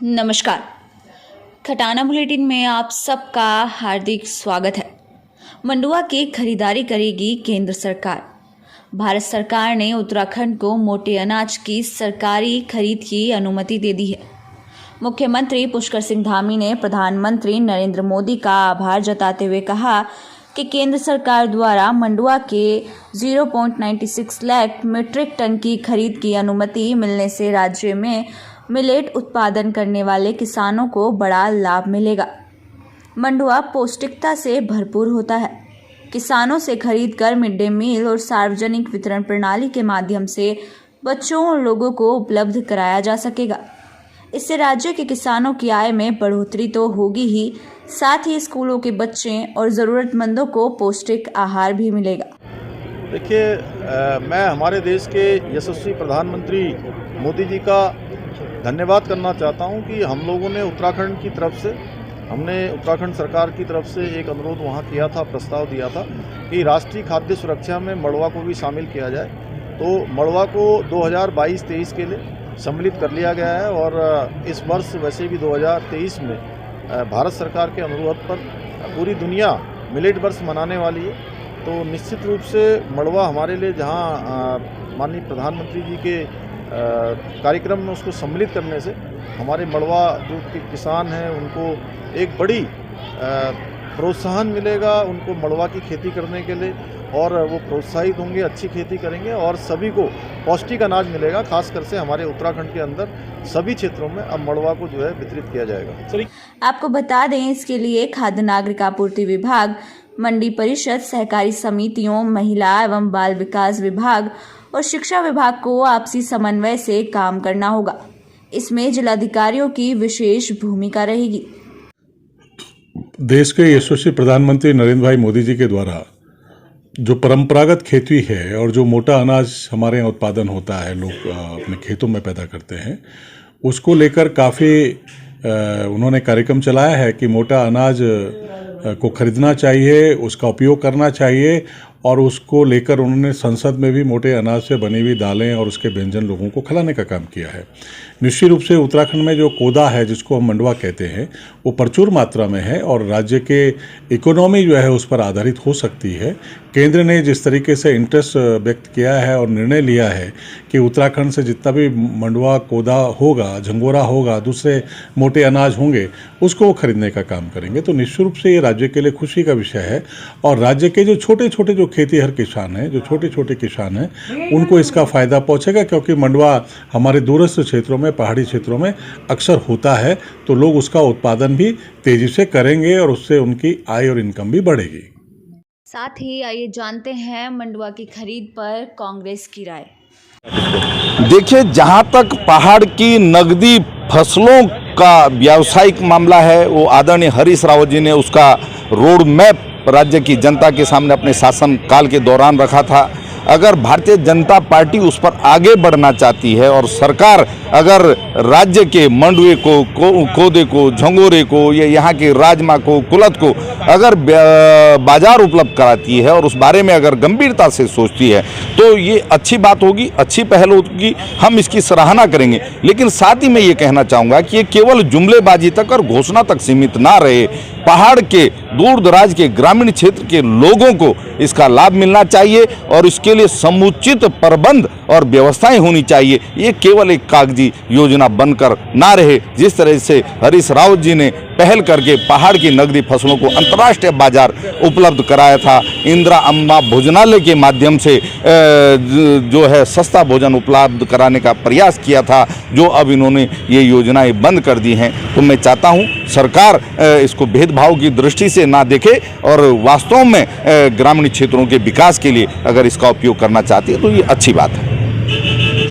नमस्कार। खटाना बुलेटिन में आप सबका हार्दिक स्वागत है। मंडुआ की खरीदारी करेगी केंद्र सरकार। भारत सरकार ने उत्तराखंड को मोटे अनाज की सरकारी खरीद की अनुमति दे दी है। मुख्यमंत्री पुष्कर सिंह धामी ने प्रधानमंत्री नरेंद्र मोदी का आभार जताते हुए कहा कि केंद्र सरकार द्वारा मंडुआ के 0.96 लाख मीट्रिक टन की खरीद की अनुमति मिलने से राज्य में मिलेट उत्पादन करने वाले किसानों को बड़ा लाभ मिलेगा। मंडुआ पौष्टिकता से भरपूर होता है। किसानों से खरीदकर मिड डे मील और सार्वजनिक वितरण प्रणाली के माध्यम से बच्चों और लोगों को उपलब्ध कराया जा सकेगा। इससे राज्य के किसानों की आय में बढ़ोतरी तो होगी ही, साथ ही स्कूलों के बच्चे और ज़रूरतमंदों को पौष्टिक आहार भी मिलेगा। देखिए, मैं हमारे देश के यशस्वी प्रधानमंत्री मोदी जी का धन्यवाद करना चाहता हूं कि हम लोगों ने उत्तराखंड की तरफ से उत्तराखंड सरकार की तरफ से एक अनुरोध वहां किया था, प्रस्ताव दिया था कि राष्ट्रीय खाद्य सुरक्षा में मंडुआ को भी शामिल किया जाए। तो मंडुआ को 2022-23 के लिए सम्मिलित कर लिया गया है और इस वर्ष वैसे भी 2023 में भारत सरकार के अनुरोध पर पूरी दुनिया मिलेट वर्ष मनाने वाली है। तो निश्चित रूप से मंडुआ हमारे लिए जहां माननीय प्रधानमंत्री जी के कार्यक्रम में उसको सम्मिलित करने से हमारे मंडुआ जो किसान हैं उनको एक बड़ी प्रोत्साहन मिलेगा, उनको मंडुआ की खेती करने के लिए, और वो प्रोत्साहित होंगे, अच्छी खेती करेंगे और सभी को पौष्टिक अनाज मिलेगा। खासकर से हमारे उत्तराखंड के अंदर सभी क्षेत्रों में अब मंडुआ को जो है वितरित किया जाएगा। आपको बता दें, इसके लिए खाद्य नागरिक आपूर्ति विभाग, मंडी परिषद, सहकारी समितियों, महिला एवं बाल विकास विभाग और शिक्षा विभाग को आपसी समन्वय से काम करना होगा। इसमें जिलाधिकारियों की विशेष भूमिका रहेगी। देश के यशस्वी प्रधानमंत्री नरेंद्र भाई मोदी जी के द्वारा जो परंपरागत खेती है और जो मोटा अनाज हमारे यहाँ उत्पादन होता है, लोग अपने खेतों में पैदा करते हैं, उसको लेकर काफ़ी उन्होंने कार्यक्रम चलाया है कि मोटा अनाज को खरीदना चाहिए, उसका उपयोग करना चाहिए, और उसको लेकर उन्होंने संसद में भी मोटे अनाज से बनी हुई दालें और उसके व्यंजन लोगों को खिलाने का काम किया है। निश्चित रूप से उत्तराखंड में जो कोदा है, जिसको हम मंडुआ कहते हैं, वो प्रचुर मात्रा में है और राज्य के इकोनॉमी जो है उस पर आधारित हो सकती है। केंद्र ने जिस तरीके से इंटरेस्ट व्यक्त किया है और निर्णय लिया है कि उत्तराखंड से जितना भी मंडुआ, कोदा होगा, झंगोरा होगा, दूसरे मोटे अनाज होंगे, उसको खरीदने का काम करेंगे। तो निश्चित रूप से ये राज्य के लिए खुशी का विषय है और राज्य के जो छोटे छोटे जो खेतीहर किसान हैं, जो छोटे छोटे किसान हैं, उनको इसका फ़ायदा पहुंचेगा, क्योंकि मंडुआ हमारे दूरस्थ क्षेत्रों में, पहाड़ी क्षेत्रों में अक्सर होता है। तो लोग उसका उत्पादन भी तेज़ी से करेंगे और उससे उनकी आय और इनकम भी बढ़ेगी। साथ ही आइए जानते हैं मंडुआ की खरीद पर कांग्रेस की राय। देखिए, जहां तक पहाड़ की नगदी फसलों का व्यावसायिक मामला है, वो आदरणीय हरीश रावत जी ने उसका रोड मैप राज्य की जनता के सामने अपने शासन काल के दौरान रखा था। अगर भारतीय जनता पार्टी उस पर आगे बढ़ना चाहती है और सरकार अगर राज्य के मंडुए को, कोदे को, झंगोरे को, या यहाँ के राजमा को, कुलथ को अगर बाजार उपलब्ध कराती है और उस बारे में अगर गंभीरता से सोचती है, तो ये अच्छी बात होगी, अच्छी पहल होगी, हम इसकी सराहना करेंगे। लेकिन साथ ही मैं ये कहना चाहूँगा कि ये केवल जुमलेबाजी तक और घोषणा तक सीमित ना रहे। पहाड़ के दूर दराज के ग्रामीण क्षेत्र के लोगों को इसका लाभ मिलना चाहिए और इसके लिए समुचित प्रबंध और व्यवस्थाएं होनी चाहिए। ये केवल एक कागजी योजना बनकर ना रहे। जिस तरह से हरीश रावत जी ने पहल करके पहाड़ की नगदी फसलों को अंतर्राष्ट्रीय बाजार उपलब्ध कराया था, इंदिरा अम्मा भोजनालय के माध्यम से जो है सस्ता भोजन उपलब्ध कराने का प्रयास किया था, जो अब इन्होंने ये योजनाएं बंद कर दी हैं। तो मैं चाहता हूँ सरकार इसको भेदभाव की दृष्टि से ना देखे और वास्तव में ग्रामीण क्षेत्रों के विकास के लिए अगर इसका उपयोग करना चाहती है तो ये अच्छी बात है।